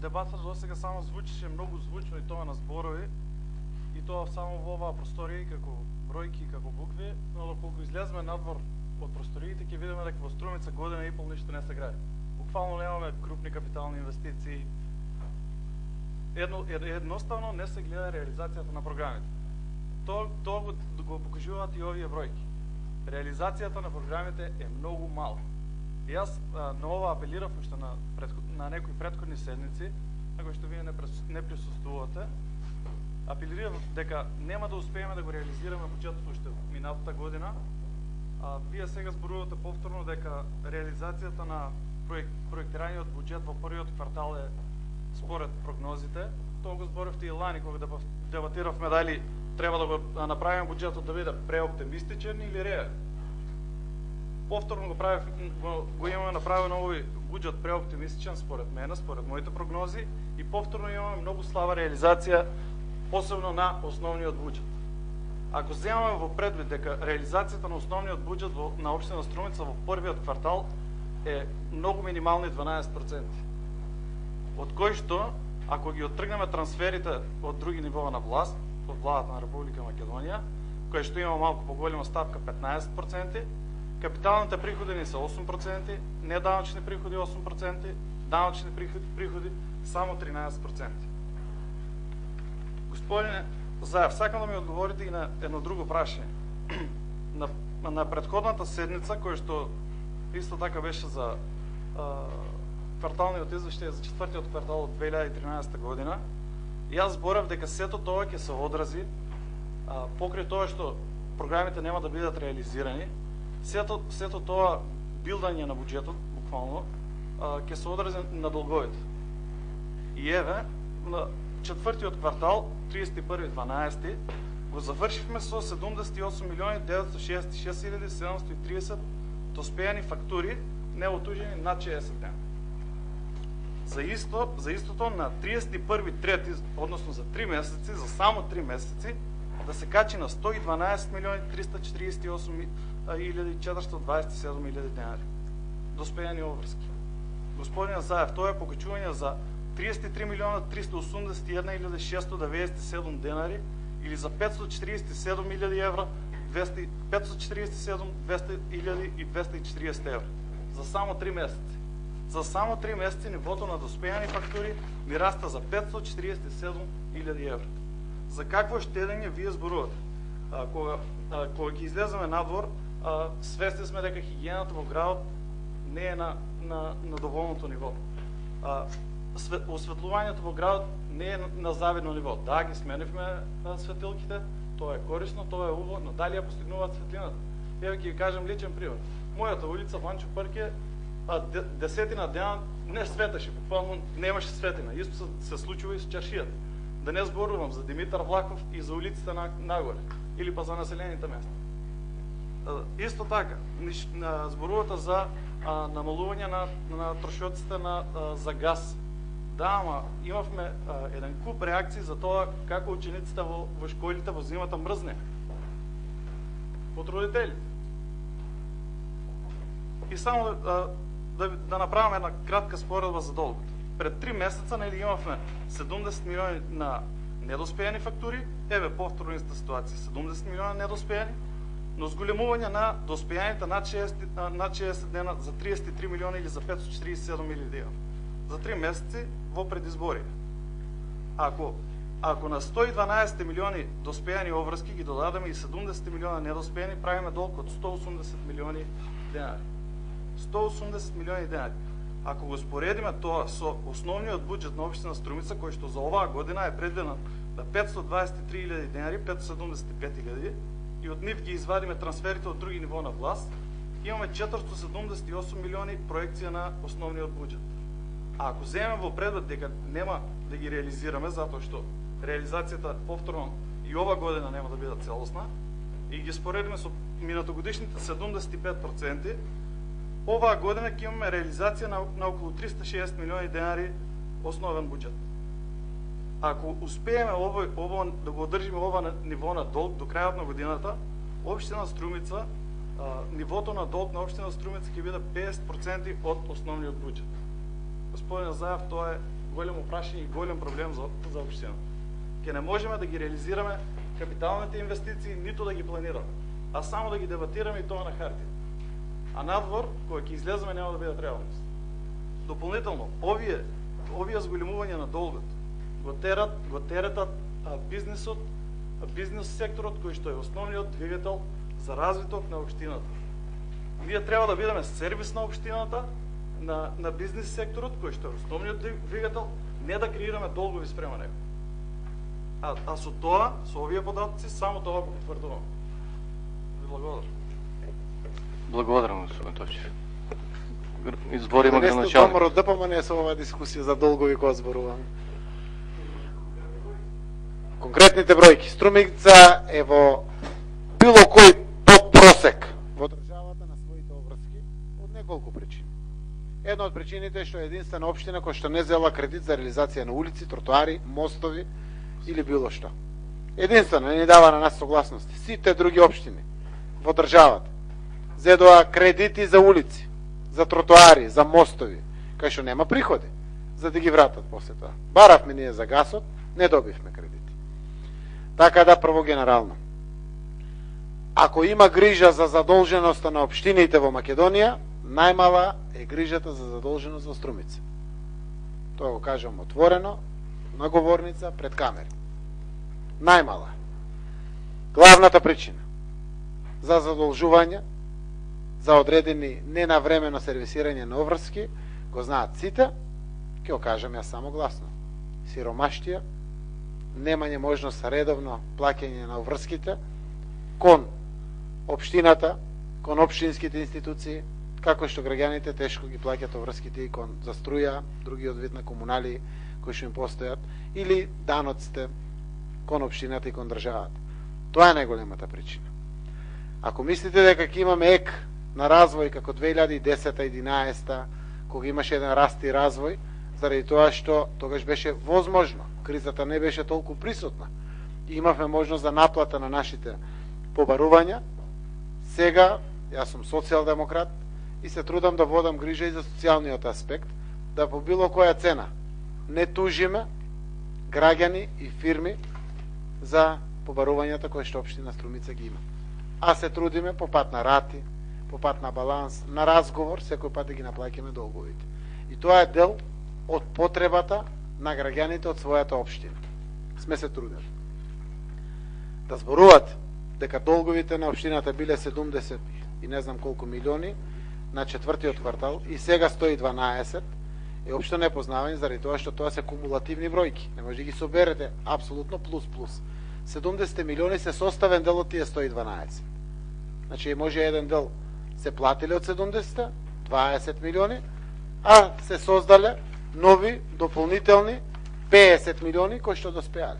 дебатът до сега само звучеше много звучно и тоа на зборови, и тоа само во оваа просторија како бројки и како букви, но доколку излеземе надвор од просториите, ќе видиме дека во Струмица година и пол ништо не се гради. Буквално немаме крупни капитални инвестиции. Едноставно не се гледа реализацијата на програмите. Тоа го покажуваат и овие бројки. Реализацијата на програмите е многу мала. И аз на ова апелирав уште на некои предходни седници, на кои што вие не присуствувате. Апелирав дека нема да успееме да го реализираме буџетот уште минатата година. Вие сега зборувате повторно дека реализацијата на проектираниот буџет во првиот квартал е според прогнозите. Тоа го зборевте и лани кога дебатиравме дали треба да го направиме буџетот да биде преоптимистичен или реален. Повторно го имаме направено овој буџет преоптимистичен според мене, според моите прогнози, и повторно имаме многу слаба реализација, посебно на основниот буџет. Ако земаме во предвид дека реализацијата на основниот буџет на општина Струмица во првиот квартал е многу минимални 12%, од кои што, ако ги оттргнеме трансферите од други нивоа на власт, од владата на Република Македонија, која што има малку поголема ставка 15%, капиталните приходи ни се 8%, неданочни приходи 8%, даночни приходи само 13%. Господине Заев, сакам да ми одговорите и на едно друго прашање. На претходната седница, која што исто така беше за кварталниот извештај за четвртиот квартал од 2013 година, јас зборев дека сето тоа ќе се одрази покрај тоа што програмите нема да бидат реализирани, сето тоа билдање на буџетот, буквално, ќе се одрази на долговите. И еве, на четвртиот квартал, 31.12, го завршивме со 78.966.730 доспејани фактури, неотужени над 60 дена. За истото на 31.3, односно за 3 месеци, за само 3 месеци, да се качи на 112.348.427 денари. Доспејани обврски. Господине Заев, тоа е покачување за 33.381.697 денари или за 547.000 евра, 547.200.240 евра. За само 3 месеци. За само 3 месеци нивото на доспејани фактури ми раста за 547.000 евра. За какво штедење вие зборувате? Кога ќе излеземе надвор, свесни сме дека хигиената во градот не е на доволното ниво. Осветлувањето во градот не е на завидно ниво. Да, ги сменивме светилките, тоа е корисно, тоа е убаво, но дали ја постигнуваат светлината? Еве ќе ви кажам личен пример. Мојата улица Ванчо Парке, десетина дена не светеше, буквално немаше светлина. Исто се случува и со чаршијата. Да не зборувам за Димитар Влахов и за улиците нагоре, или па за населените места. Исто така, зборувате за намалување на трошоците за газ. Да, ама имавме еден куп реакции за тоа како учениците во школите во зимата мрзне. Од родителите. И само да направам една кратка споредба за долгото. Пред 3 месеца имавме 70 милиони на недоспејани фактури, еве повторно иста ситуација, 70 милиона недоспејани, но зголемување на доспејаните над 60 дена за 33 милиона или за 547.000 евра. За 3 месеци во предизборие. Ако на 112 милиони доспејани обврски ги додадеме и 70 милиона недоспејани, правиме долг од 180 милиони денари. 180 милиони денари. Ако го споредиме тоа со основниот буџет на општина Струмица, кој што за оваа година е предвиден на 523.000 денари, 575.000, и од нив ги извадиме трансферите од други ниво на власт, имаме 478 милиони проекција на основниот буџет. А ако земеме во предвид дека нема да ги реализираме, затоа што реализацијата повторно и ова година нема да биде целосна, и ги споредиме со минатогодишните 75%, оваа година ќе имаме реализација на околу 360 милиони денари основен буџет. Ако успееме да го одржиме ова ниво на долг до крајот на годината, општина Струмица, нивото на долг на општина Струмица ќе биде 50% од основниот буџет. Господине Заев, тоа е големо прашање и голем проблем за општина. Ке не можеме да ги реализираме капиталните инвестиции, ниту да ги планираме, а само да ги дебатираме и тоа на хартија. А надвор, кога ќе излеземе, нема да бидат реалност. Дополнително, овие зголемување на долгот го теретат бизнесот, бизнес секторот кој што е основниот двигател за развиток на општината. Ние треба да бидеме сервис на општината, на бизнес секторот кој што е основниот двигател, не да креираме долгови спрема него. А со тоа, со овие податоци, само тоа го потврдувам. Благодарам. Благодарам, господин Товчев. Изборима граначалник. Поморот да помане со оваа дискусија за долгови која зборуваме. Конкретните бројки. Струмица е во било кој подпросек во државата на своите обврски од неколку причини. Една од причините е што е единствена општина која што не зела кредит за реализација на улици, тротоари, мостови или било што. Единствено не ни дава на нас согласности. Сите други општини во државата зедоа кредити за улици, за тротоари, за мостови, кај што нема приходи, за да ги вратат после тоа. Баравме ние за гасот, не добивме кредити. Така да, прво генерално. Ако има грижа за задолженоста на општините во Македонија, најмала е грижата за задолженост во Струмица. Тоа го кажам отворено, на говорница, пред камери. Најмала. Главната причина за задолжување, за одредени ненавремено сервисирање на обврски, го знаат сите, ќе го кажам јас само гласно. Сиромаштија, немање можност редовно плаќање на обврските кон општината, кон општинските институции, како што граѓаните тешко ги плаќат обврските и кон за струја, другиот вид на комунали кои што им постојат, или даноците кон општината и кон државата. Тоа е најголемата причина. Ако мислите дека ќе имаме ек на развој како 2010-2011, кога имаше еден раст и развој, заради тоа што тогаш беше возможно, кризата не беше толку присутна и имавме можност за наплата на нашите побарувања. Сега, јас сум социјалдемократ и се трудам да водам грижа и за социјалниот аспект, да по било која цена не тужиме граѓани и фирми за побарувањата кои што општина Струмица ги има. А се трудиме по пат на рати, по пат на баланс, на разговор, секој пат да ги наплаќаме долговите. И тоа е дел од потребата на граѓаните од својата општина. Сме се трудели. Да зборуват дека долговите на општината биле 70 и не знам колку милиони на четвртиот квартал и сега 112 е општо непознавање заради тоа што тоа се кумулативни бројки. Не може да ги соберете апсолутно плюс. 70 милиони се составен дел од тие 112. Значи може еден дел се платиле од 70, 20 милиони, а се создале нови, дополнителни 50 милиони кои што доспеале.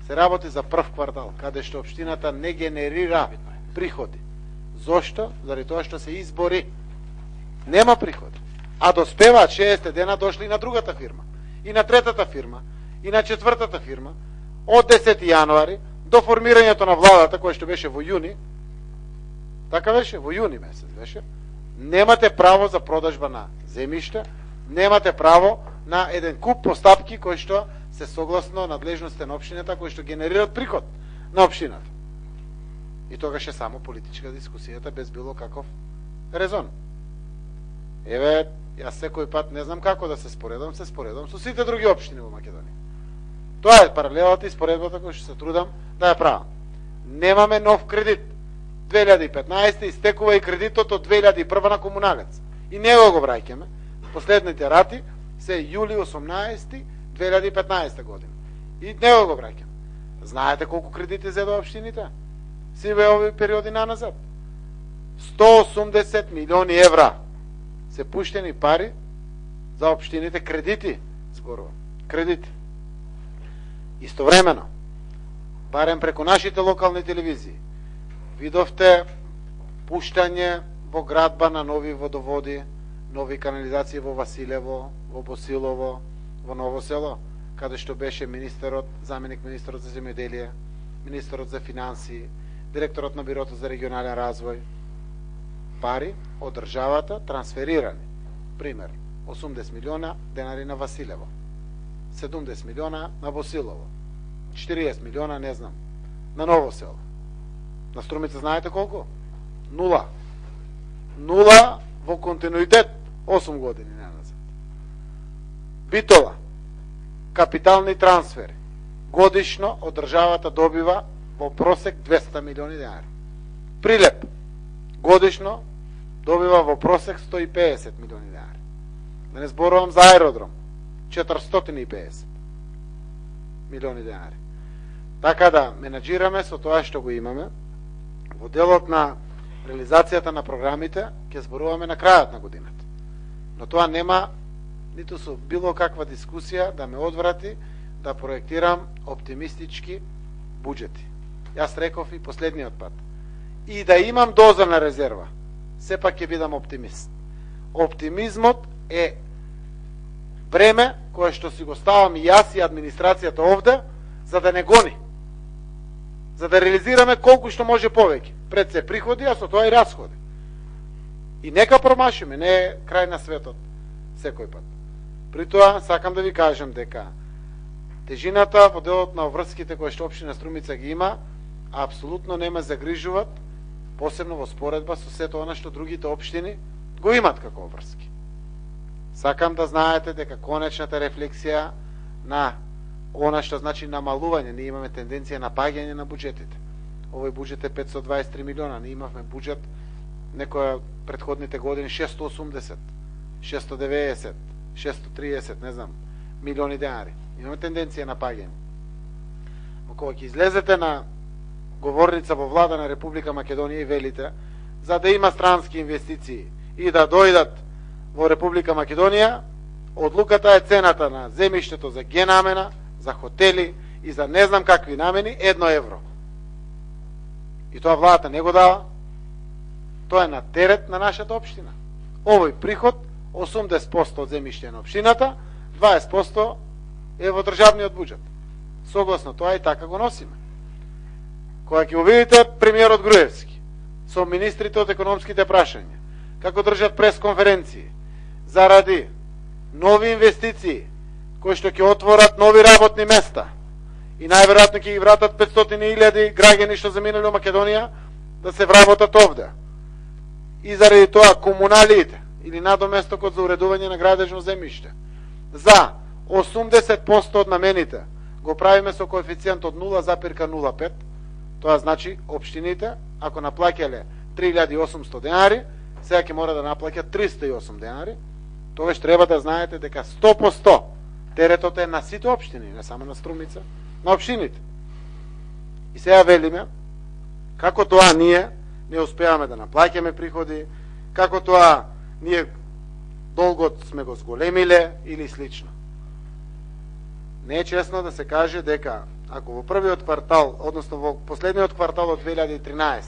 Се работи за прв квартал, каде што општината не генерира приходи. Зошто? Заради тоа што се избори. Нема приходи. А доспеваат 60 дена дошли на другата фирма, и на третата фирма, и на четвртата фирма, од 10 јануари до формирањето на владата, кој што беше во јуни, така беше, во јуни месец беше, немате право за продажба на земјиште, немате право на еден куп постапки кои што се согласно надлежностите на општината, кои што генерираат приход на општината. И тогаш е само политичка дискусијата без било каков резон. Еве, јас секој пат не знам како да се споредам со сите други општини во Македонија. Тоа е паралелата и споредбата која што се трудам да ја правам. Немаме нов кредит. 2015 истекува и кредитот од 2001 на комуналец. И него го враќаме. Последните рати се јули 18 2015 година. И него го враќаме. Знаете колку кредити зедоа општините? Сиве овие периоди наназад. 180 милиони евра се пуштени пари за општините, кредити, зборувам, кредити. Истовремено, барем преку нашите локални телевизии, видовте пуштање во градба на нови водоводи, нови канализации во Василево, во Босилово, во Ново село, каде што беше министерот, заменик министерот за земјоделие, министерот за финансии, директорот на Бирото за регионален развој. Пари од државата трансферирани. Пример, 80 милиона денари на Василево. 70 милиона на Босилово, 40 милиона, не знам, на Ново село. На Струмица знаете колко? Нула. Нула во континуитет 8 години назад. Битола, капитални трансфери. Годишно од државата добива во просек 200 милиони денари. Прилеп, годишно добива во просек 150 милиони денари. Да не зборувам за аеродром, 450 милиони денари. Така да менаџираме со тоа што го имаме. Во делот на реализацијата на програмите ќе зборуваме на крајот на годината. Но тоа нема ниту со било каква дискусија да ме одврати да проектирам оптимистички буџети. Јас реков и последниот пат. И да имам доза на резерва, сепак ќе бидам оптимист. Оптимизмот е бреме кое што си го ставам и јас и администрацијата овде, за да не гони. За да реализираме колку што може повеќе. Пред се приходи, а со тоа и расходи. И нека промашиме, не е крај на светот секој пат. При тоа сакам да ви кажам дека тежината во делот на обврските кои што општина Струмица ги има, апсолутно нема загрижуват, посебно во споредба со сето она што другите општини го имат како обврски. Сакам да знаете дека конечната рефлексија на она што значи намалување, ние имаме тенденција на паѓање на буџетите. Овој буџет е 523 милиона, ние имавме буџет некоја претходните години 680, 690, 630, не знам, милиони денари. Имаме тенденција на паѓање. Но кога ќе излезете на говорница во влада на Република Македонија и велите за да има странски инвестиции и да дојдат во Република Македонија, одлуката е цената на земјиштето за ге намена, за хотели и за не знам какви намени 1 евро. И тоа владата не го дава. Тоа е на терет на нашата општина. Овој приход 80% од земјиште на општината, 20% е во државниот буџет. Согласно тоа и така го носиме. Кога ќе увидите премиерот Груевски со министрите од економските прашања, како држат пресконференции заради нови инвестиции кои што ќе отворат нови работни места и најверојатно ќе ги вратат 500.000 граѓани што заминале во Македонија да се вработат овде. И заради тоа комуналиите или надоместокот за уредување на градежно земјиште за 80% од намените го правиме со коефициент од 0,05. Тоа значи општините ако наплаќале 3800 денари, сега ќе мора да наплаќат 308 денари. Тогаш треба да знаете дека 100% теретот е на сите општини, не само на Струмица, на општините. И сега велиме како тоа ние не успеаме да наплаќаме приходи, како тоа ние долгот сме го зголемиле или слично. Не е честно да се каже дека ако во првиот квартал, односно во последниот квартал од 2013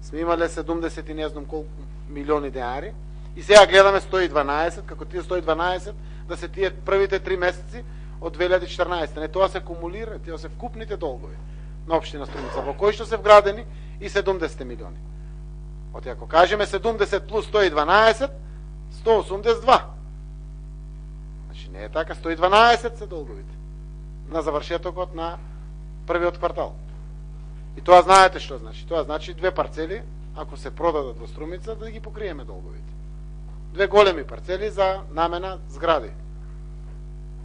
сме имале 70 и не знам колку милиони денари и сега гледаме 112, како тие 112 да се тие првите 3 месеци од 2014. Не, тоа се кумулира, тие се вкупните долгови на општина Струмица, во кои што се вградени и 70 милиони. Оти ако кажеме 70 плюс 112, 182. Значи не е така, 112 се долговите на завршетокот на првиот квартал. И тоа знаете што значи. Тоа значи 2 парцели, ако се продадат во Струмица, да ги покриеме долговите. 2 големи парцели за намена згради.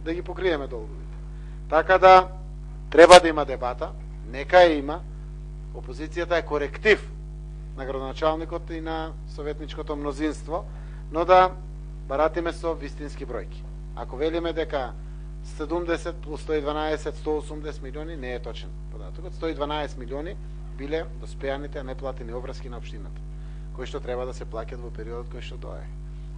Да ги покриеме долговите. Така да треба да има дебата, нека ја има. Опозицијата е коректив на градоначалникот и на советничкото мнозинство, но да баратиме со вистински бројки. Ако велиме дека 70 плюс 112, 180 милиони, не е точен податокот. 112 милиони биле доспеаните неплатени обврски на општината, кои што треба да се плаќат во периодот кој што дое.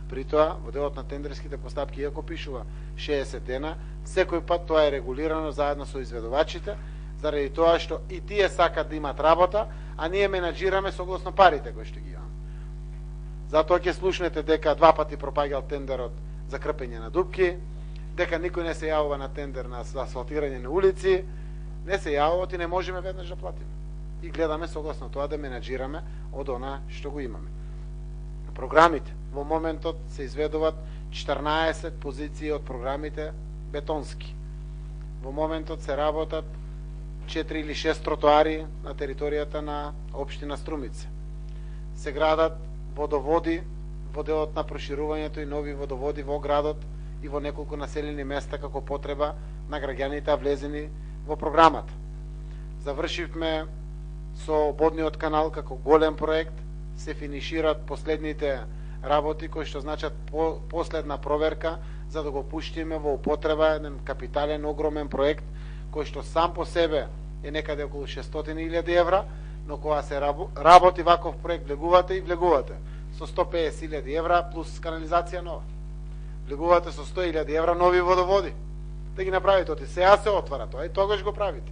При тоа, во делот на тендерските постапки, иако пишува 60 дена, секој пат тоа е регулирано заедно со изведувачите, заради тоа што и тие сакат да имат работа, а ние менаџираме согласно парите кои што ги имаме. Затоа ќе слушнете дека 2 пати пропаѓал тендерот за крпење на дупки, дека никој не се јавува на тендер на асфалтирање на улици, не се јавува и не можеме веднаш да платиме. И гледаме согласно тоа да менаџираме од она што го имаме. Програмите во моментот се изведуваат 14 позиции од програмите бетонски. Во моментот се работат 4 или 6 тротоари на територијата на општина Струмица. Се градат водоводи во делот на проширувањето и нови водоводи во градот и во неколку населени места како потреба на граѓаните влезени во програмата. Завршивме со ободниот канал како голем проект, се финишират последните работи кои што значат последна проверка за да го пуштиме во употреба еден капитален огромен проект кој што сам по себе е некаде околу 600.000 евра, но кога се работи ваков проект влегувате со 150.000 евра плюс канализација нова. Влегувате со 100.000 евра нови водоводи. Да ги направите, оти сега се отвара тоа и тогаш го правите.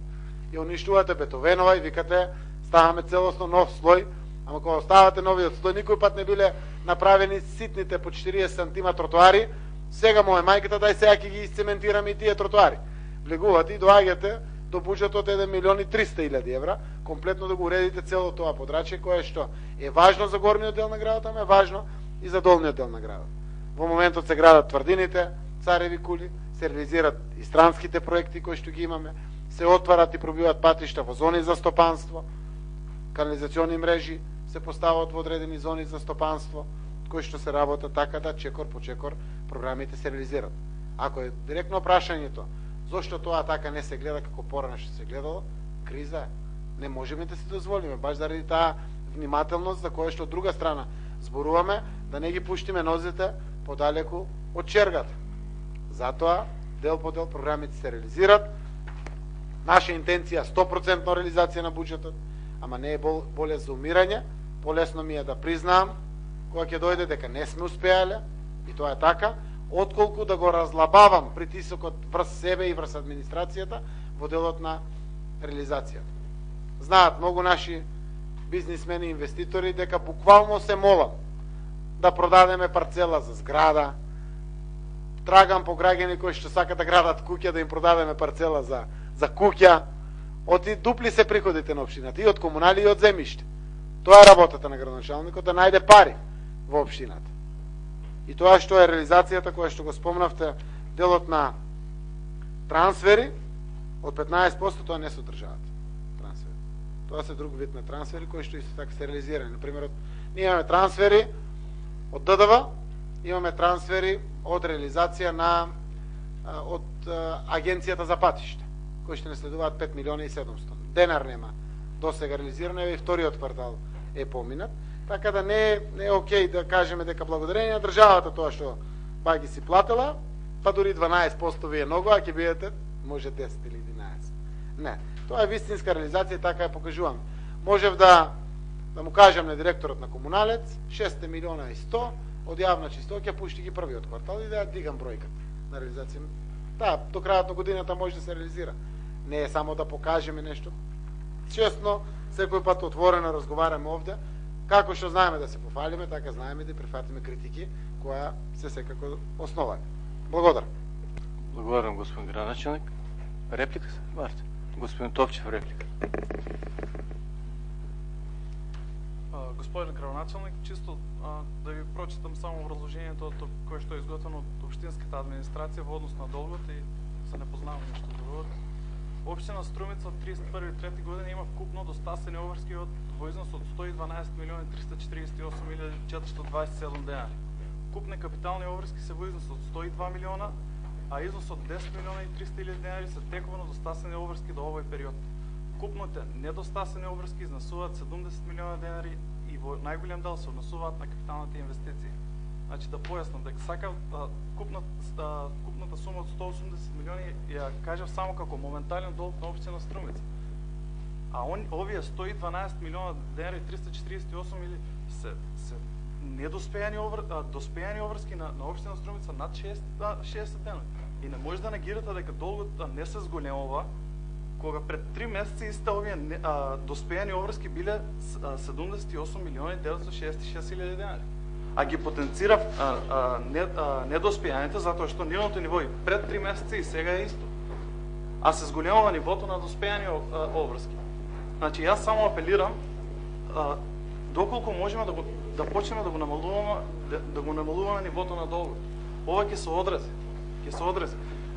И уништувате бетовенова и викате ставаме целосно нов слој, ама кога оставате новиот слој, никој пат не биле направени ситните по 40 сантима тротоари, сега му е мајката, дај сега ќе ги исцементираме и тие тротоари. Влегувате и доаѓате до буџетот 1.300.000 евра, комплетно да го уредите цело тоа подрачје, кое што е важно за горниот дел на градот, ама е важно и за долниот дел на градот. Во моментот се градат тврдините, цареви кули, се реализират и странските проекти кои што ги имаме, се отварат и пробиват патишта во зони за стопанство, канализациони мрежи се постават во одредени зони за стопанство, кои што се работат така да чекор по чекор програмите се реализират. Ако е директно прашањето зошто тоа така не се гледа како порано што се гледало, криза е. Не можеме да се дозволиме, баш заради таа внимателност за која што од друга страна зборуваме, да не ги пуштиме нозите подалеку од чергата. Затоа дел по дел програмите се реализират. Наша интенција 100% реализација на буџетот, ама не е болест за умирање, полесно ми е да признаам кога ќе дојде дека не сме успеале, и тоа е така, отколку да го разлабавам притисокот врз себе и врз администрацијата во делот на реализацијата. Знаат многу наши бизнисмени и инвеститори дека буквално се молам да продадеме парцела за зграда, трагам по граѓани кои што сакат да градат куќа, да им продадеме парцела за куќа, оти дупли се приходите на општината, и од комунали и од земјиште. Тоа е работата на градоначалникот, да најде пари во општината. И тоа што е реализацијата која што го спомнавте, делот на трансфери, од 15% тоа не се државата. Трансфери. Тоа се друг вид на трансфери кои што исто така се реализирани. Например, ние имаме трансфери од ДДВ, имаме трансфери од реализација на од Агенцијата за патишта, кои што не следуваат 5.700.000. Денар нема досега реализирано, и вториот квартал е поминат. Така да не е окей да кажеме дека благодарение на државата тоа што ги си платела, па дури 12% ви е многу, а ќе бидете може 10 или 11. Не, тоа е вистинска реализација, така ја покажувам. Можев да му кажам на директорот на Комуналец 6.100.000 од јавна чистоќа, пушти ги првиот квартал и да ја дигам бројката на реализација. Да, до крајот на годината може да се реализира. Не е само да покажеме нешто. Честно, секој пат отворено разговараме овде. Како што знаеме да се пофалиме, така знаеме да прифатиме критики, која се секако основани. Благодарам. Благодарам, господин градоначалник. Реплика се? Барте. Господин Товчев, реплика. Господин градоначалник, чисто да ви прочитам само вразложението кое што е изготвено од општинската администрација во однос на долгот и за непознавање што зборувате. Општина Струмица од 31.3. година има вкупно достасени обврски во износ од 112.348.427 денари. Купни капитални обврски се во износ од 102 милиона, а износ од 10.300.000 денари се тековно достасени обврски до овој период. Купните недостасени обврски изнесуваат 70 милиона денари и во најголем дел се однесуваат на капиталните инвестиции. Значи да појаснам дека сакав купната сума од 180 милиони ја кажав само како моментален долг на општина Струмица. А овие 112 милиона денари 348 или се недоспејани обврски на општина Струмица над 60 дена. И не може да негирате дека долгот не се зголемува, кога пред 3 месеци истите овие доспејани обврски биле 78 милиони 966 хиляди денари. А ги потенцирав недоспејаните затоа што нивното ниво и пред 3 месеци и сега е исто. А се зголемува нивото на доспејани обврски. Значи јас само апелирам доколку можеме да почнеме да го намалуваме нивото на долгот. Ова ќе се одрази.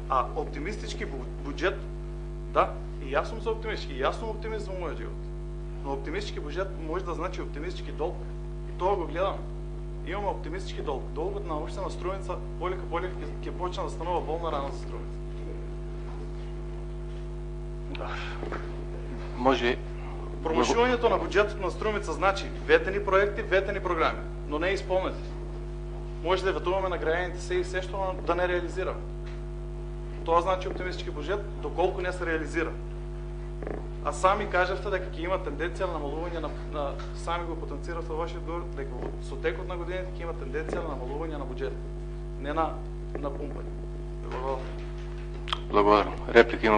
А оптимистички бюджет, да, и аз съм за оптимистички, и аз съм оптимист за моя живот. Но оптимистички бюджет може да значи оптимистички дълг. И това го гледам. Имаме оптимистички дълг. Дългът на община Струмица полека ќе почне да станува болна рана за Струмица. Да. Може... Промишувањето на бюджетот на Струмица значи ветени проекти, ветени програми, но не изпълнети. Може да ветуваме на граѓаните се и се што да не реализираме. Това значи оптимистички бюджет, доколку не се реализира. А сами кажавте дека ќе има тенденција на намалување на сами го потенцирате во вашиот говор, дека со текот на годините ќе има тенденција на намалување на буџетот, не на пумпање. Благодарам. Реплика има